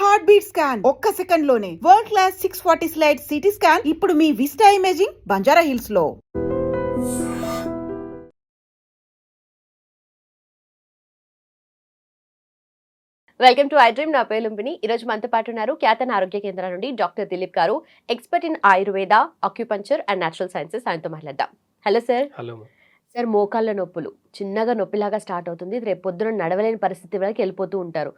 Heart beat scan ఒక్క second లోనే world class 640 slide CT scan ఇప్పుడు మీ విస్టా ఇమేజింగ్ బంజారా హిల్స్ లో. Welcome to I dream. నా పేరు లుంబిని. ఈరోజు మనతో పాటు ఉన్నారు ఖ్యాతన ఆరోగ్య కేంద్రం నుండి డాక్టర్ దిలీప్ గారు, expert in Ayurveda, acupuncture and natural sciences. ఆయనతో మాట్లాడదాం. Hello sir. హలో సార్, మోకాళ్ళ నొప్పులు చిన్నగా నొప్పిలాగా స్టార్ట్ అవుతుంది, రేపు పొద్దున నడవలేని పరిస్థితి వరకు వెళ్ళిపోతూ ఉంటారు.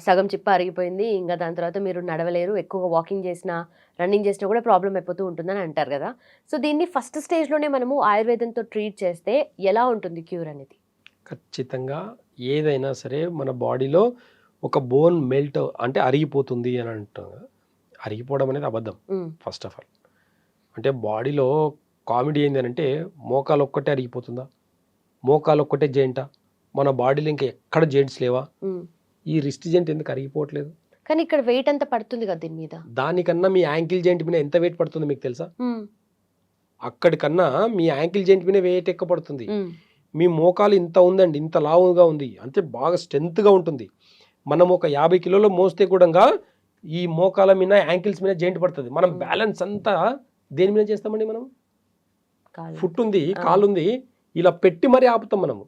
సగం చిప్ప అరిగిపోయింది, ఇంకా దాని తర్వాత మీరు నడవలేరు, ఎక్కువగా వాకింగ్ చేసినా రన్నింగ్ చేసినా కూడా ప్రాబ్లం అయిపోతూ ఉంటుందని అంటారు కదా. సో దీన్ని ఫస్ట్ స్టేజ్లోనే మనము ఆయుర్వేదంతో ట్రీట్ చేస్తే ఎలా ఉంటుంది క్యూర్ అనేది? ఖచ్చితంగా ఏదైనా సరే మన బాడీలో ఒక బోన్ మెల్ట్ అంటే అరిగిపోతుంది అని అంటాం. అరిగిపోవడం అనేది అబద్ధం. ఫస్ట్ ఆఫ్ ఆల్ అంటే బాడీలో కామెడీ ఏంది అంటే మోకాలు ఒక్కటే అరిగిపోతుందా, మోకాలు ఒక్కటే జాయింటా, మన బాడీలో ఇంకా ఎక్కడ జాయింట్స్ లేవా? ఈ రిస్ట్ జాయింట్ ఎందుకు అరిగిపోవట్లేదు? కానీ ఇక్కడ వెయిట్ అంతా పడుతుంది కదా దీని మీద. దానికన్నా మీ యాంకిల్ జాయింట్ మీద ఎంత వెయిట్ పడుతుంది మీకు తెలుసా? అక్కడికన్నా మీ యాంకిల్ జాయింట్ మీద వెయిట్ ఎక్కువ పడుతుంది. మీ మోకాలు ఇంత ఉందండి, ఇంత లావుగా ఉంది, అంటే బాగా స్ట్రెంత్గా ఉంటుంది. మనం ఒక 50 కిలోలు మోస్తే కూడా ఈ మోకాల మీద యాంకిల్స్ మీద జాయింట్ పడుతుంది. మనం బ్యాలెన్స్ అంతా దేని మీద చేస్తామండి? మనం ఫుట్ ఉంది, కాలు ఉంది, ఇలా పెట్టి మరీ ఆపుతాం. మనము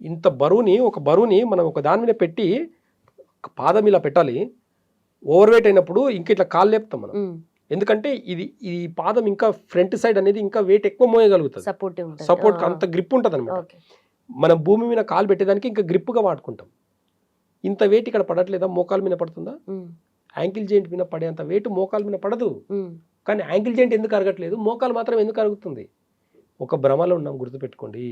ఇంత బరువుని, ఒక బరువుని మనం ఒక దాని మీద పెట్టి పాదం ఇలా పెట్టాలి. ఓవర్ వెయిట్ అయినప్పుడు ఇంక ఇట్లా కాలు లేపుతాం మనం. ఎందుకంటే ఈ పాదం ఇంకా ఫ్రంట్ సైడ్ అనేది ఇంకా వెయిట్ ఎక్కువ మోయగలుగుతుంది, సపోర్ట్ అంత గ్రిప్ ఉంటుంది అనమాట. మనం భూమి మీద కాలు పెట్టేదానికి ఇంకా గ్రిప్గా వాడుకుంటాం. ఇంత వెయిట్ ఇక్కడ పడట్లేదా? మోకాల మీద పడుతుందా? యాంకిల్ జాయింట్ మీద పడేంత వెయిట్ మోకాల మీద పడదు. కానీ యాంకిల్ జాయింట్ ఎందుకు అరగట్లేదు, మోకాలు మాత్రం ఎందుకు అరుగుతుంది? ఒక భ్రమలో ఉన్నాం, గుర్తుపెట్టుకోండి.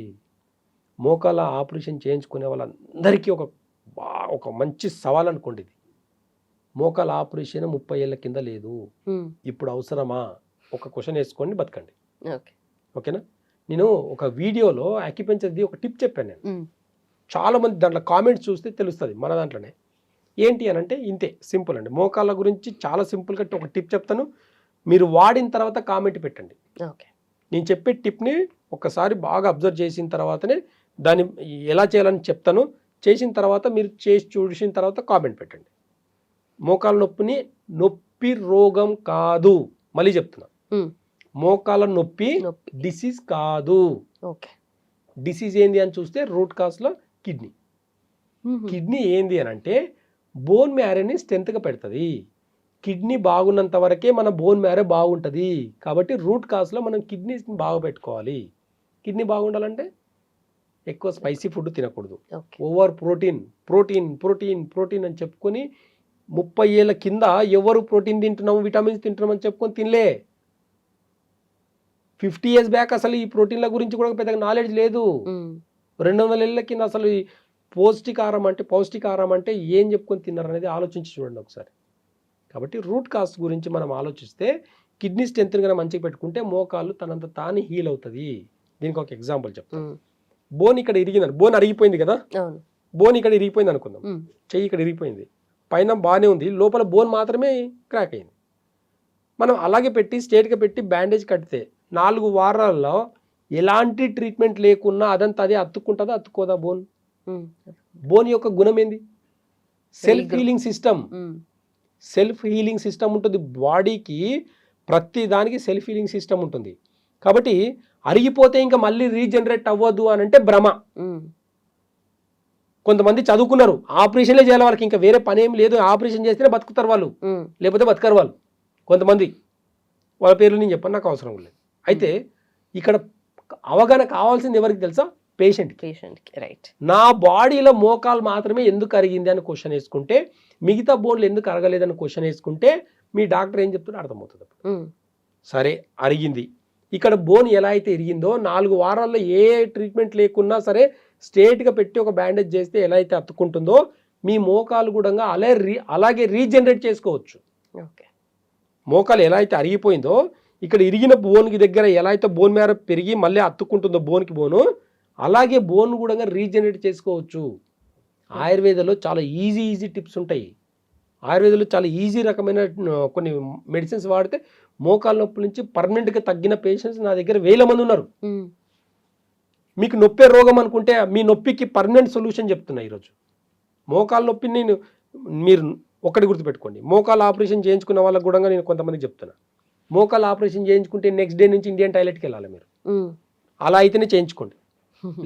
మోకాల ఆపరేషన్ చేయించుకునే వాళ్ళందరికీ ఒక మంచి సవాల్ అనుకోండి ఇది. మోకాల ఆపరేషన్ 30 ఏళ్ళ కింద లేదు, ఇప్పుడు అవసరమా? ఒక క్వశ్చన్ వేసుకోండి, బతకండి. ఓకేనా? నేను ఒక వీడియోలో అక్యుపంచర్ది ఒక టిప్ చెప్పాను. నేను చాలా మంది దాంట్లో కామెంట్స్ చూస్తే తెలుస్తుంది మన దాంట్లోనే. ఏంటి అని అంటే ఇంతే సింపుల్ అండి. మోకాళ్ళ గురించి చాలా సింపుల్గా ఒక టిప్ చెప్తాను, మీరు వాడిన తర్వాత కామెంట్ పెట్టండి. నేను చెప్పే టిప్ని ఒకసారి బాగా అబ్జర్వ్ చేసిన తర్వాతనే దాన్ని ఎలా చేయాలని చెప్తాను. చేసిన తర్వాత మీరు చేసి చూసిన తర్వాత కామెంట్ పెట్టండి. మోకాళ్ళ నొప్పిని నొప్పి రోగం కాదు, మళ్ళీ చెప్తున్నా, మోకాళ్ళ నొప్పి డిసీజ్ కాదు. డిసీజ్ ఏంది అని చూస్తే రూట్ కాజ్లో కిడ్నీ ఏంది అని అంటే బోన్ మ్యారోని స్ట్రెంత్గా పెడుతుంది. కిడ్నీ బాగున్నంత వరకే మన బోన్ మ్యారో బాగుంటుంది. కాబట్టి రూట్ కాజ్లో మనం కిడ్నీని బాగా పెట్టుకోవాలి. కిడ్నీ బాగుండాలంటే ఎక్కువ స్పైసీ ఫుడ్ తినకూడదు. ఓవర్ ప్రోటీన్ అని చెప్పుకొని 30 ఏళ్ళ కింద ఎవరు ప్రోటీన్ తింటున్నాము, విటమిన్స్ తింటున్నాం అని చెప్పుకొని తినలే. 50 ఇయర్స్ బ్యాక్ అసలు ఈ ప్రోటీన్ల గురించి కూడా పెద్దగా నాలెడ్జ్ లేదు. 200 ఏళ్ళ కింద అసలు ఈ పౌష్టికాహారం అంటే ఏం చెప్పుకొని తిన్నారు అనేది ఆలోచించి చూడండి ఒకసారి. కాబట్టి రూట్ కాజ్ గురించి మనం ఆలోచిస్తే కిడ్నీ స్ట్రెంత్ కన్నా మంచిగా పెట్టుకుంటే మోకాళ్ళు తనంత తాను హీల్ అవుతుంది. దీనికి ఒక ఎగ్జాంపుల్ చెప్తాను. బోన్ ఇక్కడ ఇరిగిందని, బోన్ అరిగిపోయింది కదా, బోన్ ఇక్కడ ఇరిగిపోయింది అనుకుందాం, చెయ్యి ఇక్కడ ఇరిగిపోయింది, పైన బాగానే ఉంది, లోపల బోన్ మాత్రమే క్రాక్ అయింది. మనం అలాగే పెట్టి స్ట్రేట్గా పెట్టి బ్యాండేజ్ కడితే 4 వారాల్లో ఎలాంటి ట్రీట్మెంట్ లేకున్నా అదంతా అదే అతుక్కుంటుందా, అతుక్కోదా? బోన్ యొక్క గుణం ఏంది? సెల్ఫ్ హీలింగ్ సిస్టమ్ ఉంటుంది బాడీకి. ప్రతి దానికి సెల్ఫ్ హీలింగ్ సిస్టమ్ ఉంటుంది. కాబట్టి అరిగిపోతే ఇంకా మళ్ళీ రీజనరేట్ అవ్వదు అని అంటే భ్రమ. కొంతమంది చదువుకున్నారు, ఆపరేషన్లే చేయాలి, వాళ్ళకి ఇంకా వేరే పని ఏం లేదు, ఆపరేషన్ చేస్తేనే బతుకుతారు వాళ్ళు, లేకపోతే బతకరు వాళ్ళు. కొంతమంది వాళ్ళ పేర్లు నేను చెప్పను, నాకు అవసరం లేదు. అయితే ఇక్కడ అవగాహన కావాల్సింది ఎవరికి తెలుసా? పేషెంట్కి. రైట్. నా బాడీలో మోకాలు మాత్రమే ఎందుకు అరిగింది అని క్వశ్చన్ వేసుకుంటే, మిగతా బోన్లు ఎందుకు అరగలేదని క్వశ్చన్ వేసుకుంటే మీ డాక్టర్ ఏం చెప్తుందో అర్థమవుతుంది. సరే, అరిగింది. ఇక్కడ బోన్ ఎలా అయితే ఇరిగిందో 4 వారాల్లో ఏ ట్రీట్మెంట్ లేకున్నా సరే స్ట్రేట్గా పెట్టి ఒక బ్యాండేజ్ చేస్తే ఎలా అయితే అతుక్కుంటుందో మీ మోకాలు కూడా అలాగే రీజనరేట్ చేసుకోవచ్చు. మోకాలు ఎలా అయితే అరిగిపోయిందో ఇక్కడ ఇరిగిన బోన్కి దగ్గర ఎలా అయితే బోన్ మ్యారో పెరిగి మళ్ళీ అతుక్కుంటుందో బోన్కి బోను, అలాగే బోన్ కూడా రీజనరేట్ చేసుకోవచ్చు. ఆయుర్వేదంలో చాలా ఈజీ టిప్స్ ఉంటాయి. ఆయుర్వేదంలో చాలా ఈజీ రకమైన కొన్ని మెడిసిన్స్ వాడితే మోకాల నొప్పి నుంచి పర్మనెంట్గా తగ్గిన పేషెంట్స్ నా దగ్గర 1000 మంది ఉన్నారు. మీకు నొప్పే రోగం అనుకుంటే మీ నొప్పికి పర్మనెంట్ సొల్యూషన్ చెప్తున్నా ఈరోజు. మోకాల నొప్పిని మీరు ఒకటి గుర్తుపెట్టుకోండి, మోకాలు ఆపరేషన్ చేయించుకున్న వాళ్ళకి కూడా నేను కొంతమందికి చెప్తున్నా, మోకాలు ఆపరేషన్ చేయించుకుంటే నెక్స్ట్ డే నుంచి ఇండియన్ టాయిలెట్కి వెళ్ళాలి మీరు. అలా అయితేనే చేయించుకోండి,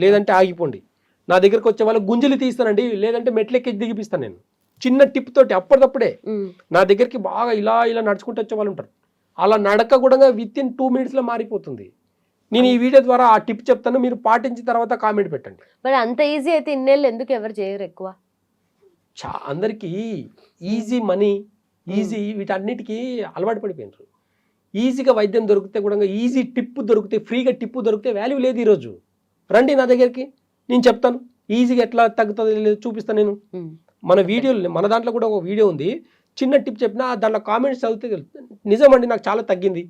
లేదంటే ఆగిపోండి. నా దగ్గరకు వచ్చే వాళ్ళకి గుంజలు తీస్తానండి, లేదంటే మెట్లెక్కి దిగిపిస్తాను నేను చిన్న టిప్ తోటి. అప్పటికప్పుడే నా దగ్గరికి బాగా ఇలా ఇలా నడుచుకుంటూ వచ్చే వాళ్ళు ఉంటారు. అలా నడక కూడా విత్ ఇన్ 2 minutesలో మారిపోతుంది. నేను ఈ వీడియో ద్వారా ఆ టిప్ చెప్తాను, మీరు పాటించిన తర్వాత కామెంట్ పెట్టండి. మరి అంత ఈజీ అయితే ఇన్నేళ్ళు ఎందుకు ఎవరు చేయరు ఎక్కువ? అందరికీ ఈజీ మనీ, ఈజీ వీటన్నిటికీ అలవాటు పడిపోయినారు. ఈజీగా వైద్యం దొరికితే కూడా, ఈజీ టిప్ దొరికితే, ఫ్రీగా టిప్ దొరికితే వాల్యూ లేదు ఈరోజు. రండి నా దగ్గరికి, నేను చెప్తాను ఈజీగా ఎట్లా తగ్గుతుంది లేదు చూపిస్తాను నేను. మన వీడియోలు, మన దాంట్లో కూడా ఒక వీడియో ఉంది, చిన్న టిప్ చెప్పినా దాంట్లో కామెంట్స్ చదివితే తెలుస్తుంది. నిజమండి నాకు చాలా తగ్గింది,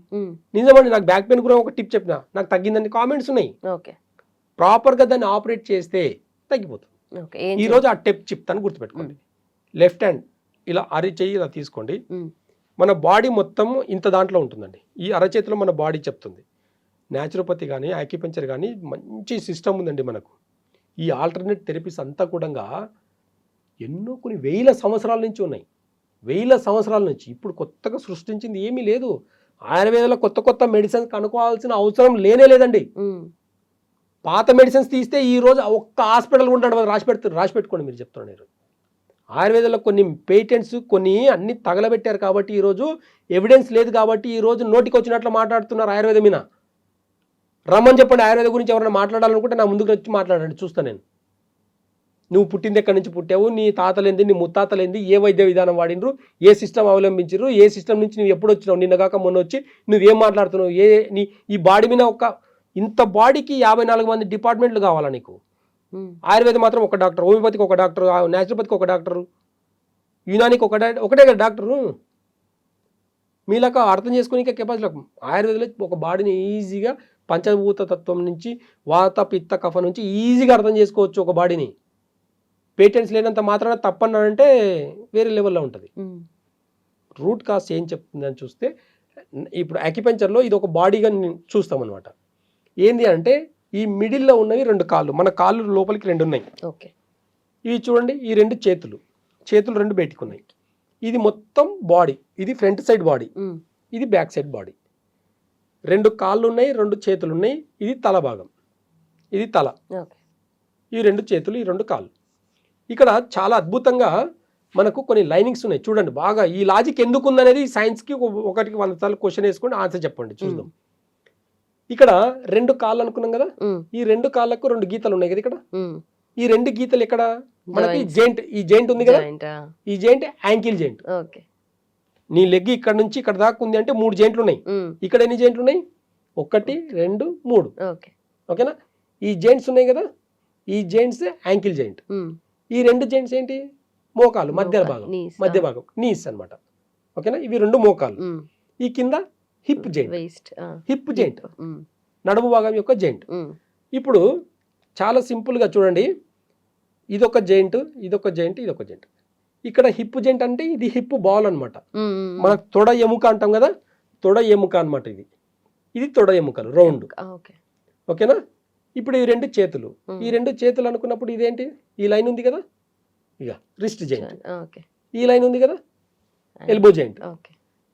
నిజమండి నాకు బ్యాక్ పెయిన్ కూడా ఒక టిప్ చెప్పినా నాకు తగ్గిందని కామెంట్స్ ఉన్నాయి. ప్రాపర్గా దాన్ని ఆపరేట్ చేస్తే తగ్గిపోతుంది. ఈ రోజు ఆ టిప్ చెప్తాను, గుర్తుపెట్టుకోండి. లెఫ్ట్ హ్యాండ్ ఇలా అరచేయి ఇలా తీసుకోండి. మన బాడీ మొత్తం ఇంత దాంట్లో ఉంటుందండి. ఈ అరచేతిలో మన బాడీ చెప్తుంది. న్యాచురోపతి కానీ యాక్యుపంక్చర్ కానీ మంచి సిస్టమ్ ఉందండి మనకు. ఈ ఆల్టర్నేట్ థెరపీస్ అంతా కూడా ఎన్నో కొన్ని వేల సంవత్సరాల నుంచి ఉన్నాయి, వేల సంవత్సరాల నుంచి. ఇప్పుడు కొత్తగా సృష్టించింది ఏమీ లేదు. ఆయుర్వేదంలో కొత్త కొత్త మెడిసిన్స్ కనుక్కోవాల్సిన అవసరం లేనే లేదండి. పాత మెడిసిన్స్ తీస్తే ఈ రోజు ఒక్క హాస్పిటల్ ఉంటాడు, రాసి పెట్టుకోండి మీరు చెప్తున్నారు. ఆయుర్వేదంలో కొన్ని పేటెంట్స్ కొన్ని అన్ని తగలబెట్టారు కాబట్టి ఈరోజు ఎవిడెన్స్ లేదు కాబట్టి ఈరోజు నోటికి వచ్చినట్లు మాట్లాడుతున్నారు ఆయుర్వేదం మీద. రమ్మని చెప్పండి, ఆయుర్వేదం గురించి ఎవరైనా మాట్లాడాలనుకుంటే నా ముందుకు వచ్చి మాట్లాడండి, చూస్తాను నేను. నువ్వు పుట్టింది ఎక్కడి నుంచి పుట్టావు, నీ తాతలేంది, నీ ముత్తాతలేంది, ఏ వైద్య విధానం వాడినరు, ఏ సిస్టమ్ అవలంబించరు, ఏ సిస్టమ్ నుంచి నువ్వు ఎప్పుడు వచ్చినావు, నిన్నగాక మొన్న వచ్చి నువ్వేం మాట్లాడుతున్నావు, ఈ బాడీ మీద ఇంత బాడీకి 54 మంది డిపార్ట్మెంట్లు కావాలా నీకు? ఆయుర్వేదం మాత్రం ఒక డాక్టర్, హోమియోపతికి ఒక డాక్టర్, న్యాచురోపతికి ఒక డాక్టరు, యునానికి ఒకటే కదా డాక్టరు. మీలాగా అర్థం చేసుకునే కెపాసిటీ. ఆయుర్వేదంలో ఒక బాడీని ఈజీగా పంచభూత తత్వం నుంచి, వాత పిత్త కఫ నుంచి ఈజీగా అర్థం చేసుకోవచ్చు ఒక బాడీని. పేటెంట్స్ లేనంత మాత్రాన తప్పన్నానంటే వేరే లెవెల్లో ఉంటుంది. రూట్ కాజ్ ఏం చెప్తుందని చూస్తే, ఇప్పుడు యాక్యుపంక్చర్లో ఇది ఒక బాడీగా చూస్తామన్నమాట. ఏంది అంటే ఈ మిడిల్లో ఉన్నవి 2 కాళ్ళు, మన కాళ్ళు లోపలికి 2 ఉన్నాయి. ఇవి చూడండి, ఈ 2 చేతులు 2 బయటికి ఉన్నాయి. ఇది మొత్తం బాడీ, ఇది ఫ్రంట్ సైడ్ బాడీ, ఇది బ్యాక్ సైడ్ బాడీ. 2 కాళ్ళు ఉన్నాయి, 2 చేతులు ఉన్నాయి. ఇది తల భాగం, ఇది తల, ఈ 2 చేతులు, ఈ 2 కాళ్ళు. ఇక్కడ చాలా అద్భుతంగా మనకు కొన్ని లైనింగ్స్ ఉన్నాయి చూడండి. బాగా ఈ లాజిక్ ఎందుకు ఉందనేది సైన్స్కి ఒకటికి 100 సార్లు క్వశ్చన్ వేసుకొని ఆన్సర్ చెప్పండి, చూద్దాం. ఇక్కడ 2 కాళ్ళు అనుకున్నాం కదా, ఈ 2 కాళ్ళకు 2 గీతలు ఉన్నాయి కదా. ఇక్కడ ఈ 2 గీతలు ఎక్కడ మనకి జెయింట్, ఈ జెయింట్ ఉంది కదా, ఈ జెయింట్ యాంకిల్ జెయింట్. నీ లెగ్ ఇక్కడ నుంచి ఇక్కడ దాకా ఉంది అంటే 3 జెయింట్లు ఉన్నాయి. ఇక్కడ ఎన్ని జెయింట్లు ఉన్నాయి? 1 2 3. ఓకేనా? ఈ జెయింట్స్ ఉన్నాయి కదా, ఈ జెయింట్స్ యాంకిల్ జెయింట్. ఈ 2 జెయింట్స్ ఏంటి? మోకాలు మధ్య భాగం నీస్ అన్నమాట. ఓకేనా? ఇవి 2 మోకాలు. ఈ కింద హిప్ జెయింట్, నడుము భాగం యొక్క జెయింట్. ఇప్పుడు చాలా సింపుల్గా చూడండి, ఇదొక జెయింట్, ఇదొక జెయింట్, ఇదొక జెయింట్. ఇక్కడ హిప్ జెయింట్ అంటే ఇది హిప్ బాల్ అనమాట. మనకు తొడ ఎముక అంటాం కదా, తొడ ఎముక అనమాట. ఇది తొడ ఎముకలు రౌండ్. ఓకేనా? ఇప్పుడు ఈ 2 చేతులు, ఈ 2 చేతులు అనుకున్నప్పుడు ఇదేంటి? ఈ లైన్ ఉంది కదా, ఇక రిస్ట్ జెయింట్. ఈ లైన్ ఉంది కదా, ఎల్బో జెయింట్.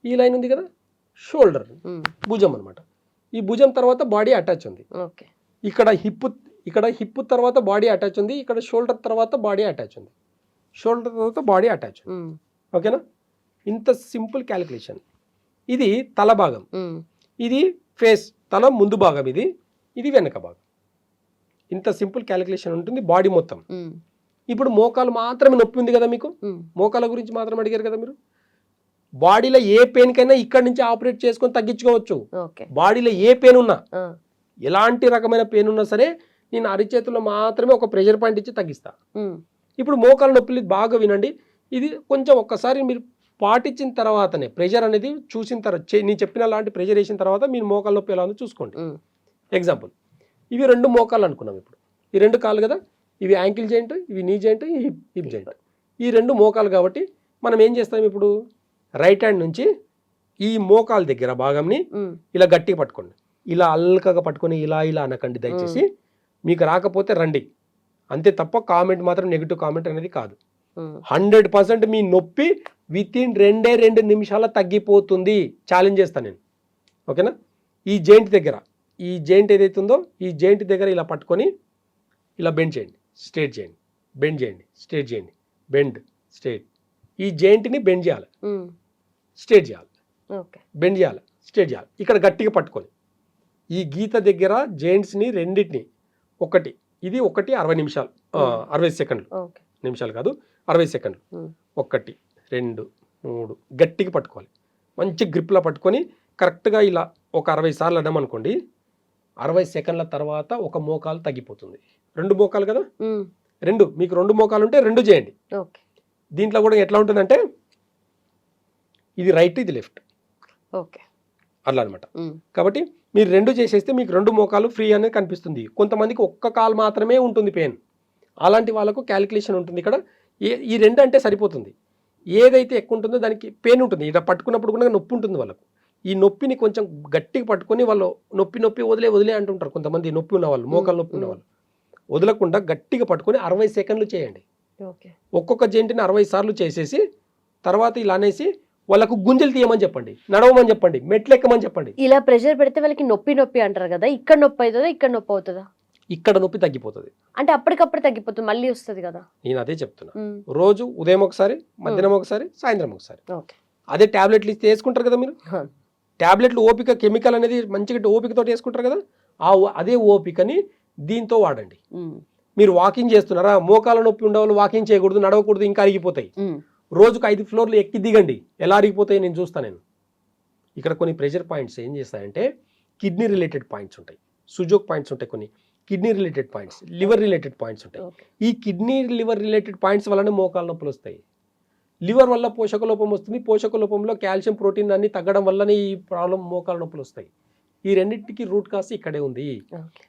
ఈ లైన్ ఉంది కదా, షోల్డర్, భుజం అనమాట. ఈ భుజం తర్వాత బాడీ అటాచ్ ఉంది. ఇక్కడ హిప్ తర్వాత బాడీ అటాచ్ ఉంది, ఇక్కడ షోల్డర్ తర్వాత బాడీ అటాచ్ ఉంది, షోల్డర్ తర్వాత బాడీ అటాచ్ ఉంది. ఓకేనా? ఇంత సింపుల్ క్యాలిక్యులేషన్. ఇది తల భాగం, ఇది ఫేస్, తల ముందు భాగం, ఇది వెనక భాగం. ఇంత సింపుల్ క్యాలిక్యులేషన్ ఉంటుంది బాడీ మొత్తం. ఇప్పుడు మోకాలు మాత్రమే నొప్పి ఉంది కదా మీకు, మోకాల గురించి మాత్రం అడిగారు కదా మీరు. బాడీలో ఏ పెయిన్ కైనా ఇక్కడ నుంచి ఆపరేట్ చేసుకొని తగ్గించుకోవచ్చు. బాడీలో ఏ పెయిన్ ఉన్నా, ఎలాంటి రకమైన పెయిన్ ఉన్నా సరే నేను అరిచేతుల్లో మాత్రమే ఒక ప్రెషర్ పాయింట్ ఇచ్చి తగ్గిస్తా. ఇప్పుడు మోకాల నొప్పులు బాగా వినండి. ఇది కొంచెం ఒక్కసారి మీరు పాటించిన తర్వాతనే ప్రెషర్ అనేది చూసిన తర్వాత, నేను చెప్పిన లాంటి ప్రెషర్ వేసిన తర్వాత మీరు మోకాల నొప్పి ఎలా ఉందో చూసుకోండి. ఎగ్జాంపుల్, ఇవి 2 మోకాలు అనుకున్నాం. ఇప్పుడు ఈ 2 కాళ్ళు కదా, ఇవి యాంకిల్ జెయింట్, ఇవి నీ జెయింట్, ఈ హిప్ జెయింట్. ఈ 2 మోకాలు కాబట్టి మనం ఏం చేస్తాం, ఇప్పుడు రైట్ హ్యాండ్ నుంచి ఈ మోకాలు దగ్గర భాగంని ఇలా గట్టిగా పట్టుకోండి. ఇలా అల్కగా పట్టుకొని ఇలా అనకండి దయచేసి. మీకు రాకపోతే రండి అంతే తప్ప కామెంట్ మాత్రం నెగిటివ్ కామెంట్ అనేది కాదు. 100% మీ నొప్పి వితిన్ 2 నిమిషాల తగ్గిపోతుంది. ఛాలెంజ్ చేస్తాను నేను, ఓకేనా? ఈ జాయింట్ దగ్గర, ఈ జాయింట్ ఏదైతే ఉందో ఈ జాయింట్ దగ్గర ఇలా పట్టుకొని ఇలా బెండ్ చేయండి, స్ట్రేట్ చేయండి, బెండ్ చేయండి, స్ట్రేట్ చేయండి, బెండ్, స్ట్రేట్. ఈ జాయింట్ని బెండ్ చేయాలి, స్ట్రేట్ చేయాలి, బెండ్ చేయాలి, స్ట్రేట్ చేయాలి. ఇక్కడ గట్టిగా పట్టుకొని ఈ గీత దగ్గర జాయింట్స్ని రెండింటిని ఒకటి, ఇది ఒకటి 60 నిమిషాలు 60 సెకండ్లు, నిమిషాలు కాదు 60 సెకండ్లు. 1 2 3 గట్టిగా పట్టుకోవాలి, మంచి గ్రిప్లా పట్టుకొని కరెక్ట్గా ఇలా ఒక 60 సార్లు అన్నామనుకోండి, 60 సెకండ్ల తర్వాత ఒక మోకాలు తగ్గిపోతుంది. 2 మోకాలు కదా, 2 మీకు 2 మోకాలు ఉంటే 2 చేయండి. దీంట్లో కూడా ఎట్లా ఉంటుందంటే ఇది రైట్, ఇది లెఫ్ట్, అట్లా అనమాట. కాబట్టి మీరు 2 చేసేస్తే మీకు 2 మోకాలు ఫ్రీ అనేది కనిపిస్తుంది. కొంతమందికి ఒక్క కాలు మాత్రమే ఉంటుంది పెయిన్, అలాంటి వాళ్ళకు క్యాలిక్యులేషన్ ఉంటుంది. ఇక్కడ ఈ 2 అంటే సరిపోతుంది. ఏదైతే ఎక్కువ ఉంటుందో దానికి పెయిన్ ఉంటుంది, ఇలా పట్టుకున్నప్పుడు కూడా నొప్పి ఉంటుంది వాళ్ళకు. ఈ నొప్పిని కొంచెం గట్టిగా పట్టుకొని వాళ్ళు నొప్పి వదిలే అంటుంటారు కొంతమంది, నొప్పి ఉన్నవాళ్ళు, మోకాలు నొప్పి ఉన్నవాళ్ళు. వదలకుండా గట్టిగా పట్టుకొని 60 సెకండ్లు చేయండి. ఒక్కొక్క జెంట్ని 60 సార్లు చేసేసి తర్వాత ఇలా అనేసి వాళ్ళకు గుంజలు తీయమని చెప్పండి, నడవమని చెప్పండి, మెట్లు ఎక్కమని చెప్పండి. ఇలా ప్రెషర్ పెడితే వాళ్ళకి నొప్పి అంటారు కదా, ఇక్కడ నొప్పి అవుతుందా, ఇక్కడ నొప్పి అవుతుందా? ఇక్కడ నొప్పి తగ్గిపోతుంది, అంటే అప్పటికప్పుడు తగ్గిపోతుంది, మళ్ళీ వస్తుంది కదా. నేను అదే చెప్తున్నా. రోజు ఉదయం ఒకసారి, మధ్యాహ్నం ఒకసారి, సాయంత్రం ఒకసారి. అదే టాబ్లెట్లు ఇస్తే వేసుకుంటారు కదా మీరు, టాబ్లెట్లు ఓపిక కెమికల్ అనేది మంచిగా ఓపికతో వేసుకుంటారు కదా, అదే ఓపికని దీంతో వాడండి. మీరు వాకింగ్ చేస్తున్నారా, మోకాల నొప్పి ఉండేవాళ్ళు వాకింగ్ చేయకూడదు, నడవకూడదు, ఇంకా అరిగిపోతాయి. రోజుకు 5 ఫ్లోర్లు ఎక్కి దిగండి, ఎలా అరిగిపోతాయి నేను చూస్తాను. నేను ఇక్కడ కొన్ని ప్రెషర్ పాయింట్స్ ఏం చేస్తాయంటే కిడ్నీ రిలేటెడ్ పాయింట్స్ ఉంటాయి, సుజోక్ పాయింట్స్ ఉంటాయి, కొన్ని kidney related points, liver related points ఉంటాయి. ఈ కిడ్నీ లివర్ రిలేటెడ్ పాయింట్స్ వల్లనే మోకాల నొప్పులు వస్తాయి. లివర్ వల్ల పోషక లోపం వస్తుంది, పోషక లోపంలో కాల్షియం ప్రోటీన్ అన్ని తగ్గడం వల్లనే ఈ ప్రాబ్లం మోకాల నొప్పులు వస్తాయి. ఈ రెండింటికి రూట్ కాస్ ఇక్కడే ఉంది.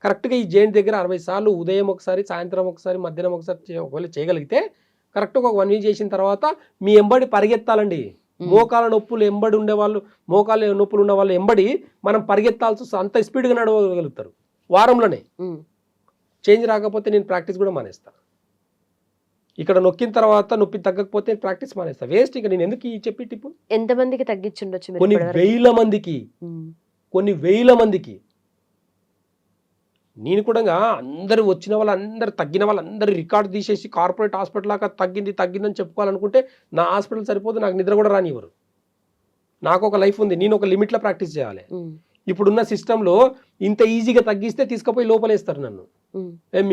కరెక్ట్గా ఈ జాయింట్ దగ్గర 60 సార్లు ఉదయం ఒకసారి, సాయంత్రం ఒకసారి, మధ్యాహ్నం ఒకసారి ఒకవేళ చేయగలిగితే కరెక్ట్గా ఒక 1 వీక్ చేసిన తర్వాత మీ ఎంబడి పరిగెత్తాలండి. మోకాల నొప్పులు ఎంబడి ఉండేవాళ్ళు, మోకాల నొప్పులు ఉన్న వాళ్ళు ఎంబడి మనం పరిగెత్తాల్సి అంత స్పీడ్గా నడవగలుగుతారు వారంలోనే. చేంజ్ రాకపోతే నేను ప్రాక్టీస్ కూడా మానేస్తాను. ఇక్కడ నొక్కిన తర్వాత నొప్పి తగ్గకపోతే ప్రాక్టీస్ మానేస్తా, వేస్ట్. ఇక నేను ఎందుకు ఈ చెప్పి టిప్పు? ఎంతమందికి తగ్గించుండొచ్చు? కొన్ని వేల మందికి. నేను కూడా అందరు వచ్చిన వాళ్ళందరూ తగ్గిన వాళ్ళందరూ రికార్డు తీసేసి కార్పొరేట్ హాస్పిటల్ లాగా తగ్గిందని చెప్పుకోవాలనుకుంటే నా హాస్పిటల్ సరిపోదు, నాకు నిద్ర కూడా రానివ్వరు. నాకు ఒక లైఫ్ ఉంది, నేను ఒక లిమిట్లో ప్రాక్టీస్ చేయాలి. ఇప్పుడున్న సిస్టంలో ఇంత ఈజీగా తగ్గిస్తే తీసుకుపోయి లోపలేస్తారు నన్ను.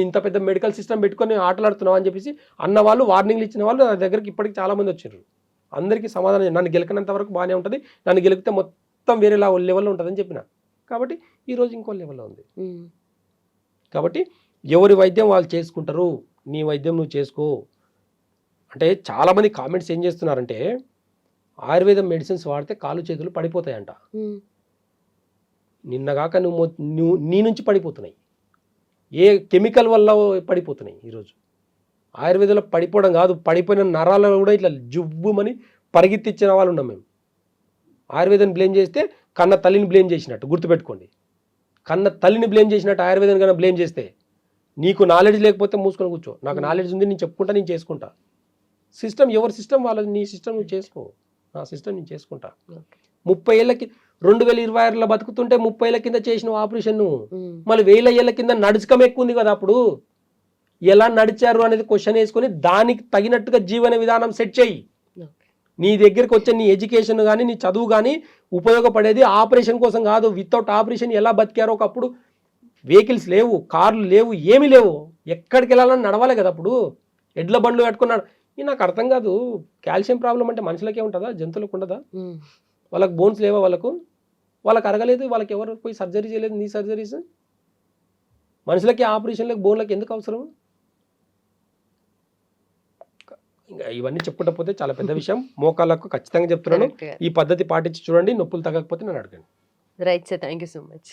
ఇంత పెద్ద మెడికల్ సిస్టమ్ పెట్టుకొని ఆటలాడుతున్నావు అని చెప్పేసి అన్న వాళ్ళు, వార్నింగ్లు ఇచ్చిన వాళ్ళు నా దగ్గరికి ఇప్పటికి చాలామంది వచ్చారు. అందరికీ సమాధానం, నన్ను గెలకనంత వరకు బాగానే ఉంటుంది, నన్ను గెలికితే మొత్తం వేరే లెవెల్లో ఉంటుందని చెప్పిన. కాబట్టి ఈరోజు ఇంకో లెవెల్లో ఉంది. కాబట్టి ఎవరి వైద్యం వాళ్ళు చేసుకుంటారు, నీ వైద్యం నువ్వు చేసుకో. అంటే చాలామంది కామెంట్స్ ఏం చేస్తున్నారంటే ఆయుర్వేదం మెడిసిన్స్ వాడితే కాళ్ళు చేతులు పడిపోతాయంట. నిన్నగాక నువ్వు నీ నుంచి పడిపోతున్నాయి, ఏ కెమికల్ వల్ల పడిపోతున్నాయి. ఈరోజు ఆయుర్వేదంలో పడిపోవడం కాదు, పడిపోయిన నరాలు కూడా ఇట్లా జుబ్బుమని పరిగెత్తిచ్చిన వాళ్ళు ఉన్నాం మేము. ఆయుర్వేదాన్ని బ్లేమ్ చేస్తే కన్న తల్లిని బ్లేమ్ చేసినట్టు గుర్తుపెట్టుకోండి. కన్న తల్లిని బ్లేమ్ చేసినట్టు ఆయుర్వేదాన్ని కన్నా బ్లేమ్ చేస్తే నీకు నాలెడ్జ్ లేకపోతే మూసుకొని కూర్చో. నాకు నాలెడ్జ్ ఉంది, నేను చెప్పుకుంటా, నేను చేసుకుంటా. సిస్టమ్ ఎవరి సిస్టమ్ వాళ్ళది, నీ సిస్టమ్ నువ్వు చేసుకో, నా సిస్టమ్ నేను చేసుకుంటా. 30 ఏళ్ళకి 2026లో బతుకుతుంటే 30 ఏళ్ళ కింద చేసిన ఆపరేషన్ మళ్ళీ 1000 ఏళ్ళ కింద నడుచుకం ఎక్కువ ఉంది కదా. అప్పుడు ఎలా నడిచారు అనేది క్వశ్చన్ వేసుకొని దానికి తగినట్టుగా జీవన విధానం సెట్ చేయి. నీ దగ్గరికి వచ్చే నీ ఎడ్యుకేషన్ కానీ, నీ చదువు కానీ ఉపయోగపడేది ఆపరేషన్ కోసం కాదు. వితౌట్ ఆపరేషన్ ఎలా బతికారో, ఒకప్పుడు వెహికల్స్ లేవు, కార్లు లేవు, ఏమీ లేవు, ఎక్కడికి వెళ్ళాలని నడవాలి కదా. అప్పుడు ఎడ్ల బండ్లు కట్టుకున్నాడు. నాకు అర్థం కాదు, కాల్షియం ప్రాబ్లం అంటే మనుషులకే ఉంటుందా, జంతువులకు ఉండదా? వాళ్ళకి బోన్స్ లేవా? వాళ్ళకి అరగలేదు, వాళ్ళకి ఎవరు పోయి సర్జరీ చేయలేదు. నీ సర్జరీస్ మనుషులకి ఆపరేషన్లకు బోన్లకు ఎందుకు అవసరం? ఇంకా ఇవన్నీ చెప్పుకుంటపోతే చాలా పెద్ద విషయం. మోకాళ్ళకు ఖచ్చితంగా చెప్తున్నాను, ఈ పద్ధతి పాటించి చూడండి, నొప్పులు తగ్గకపోతే నన్ను అడగండి. Right sir, thank you so much.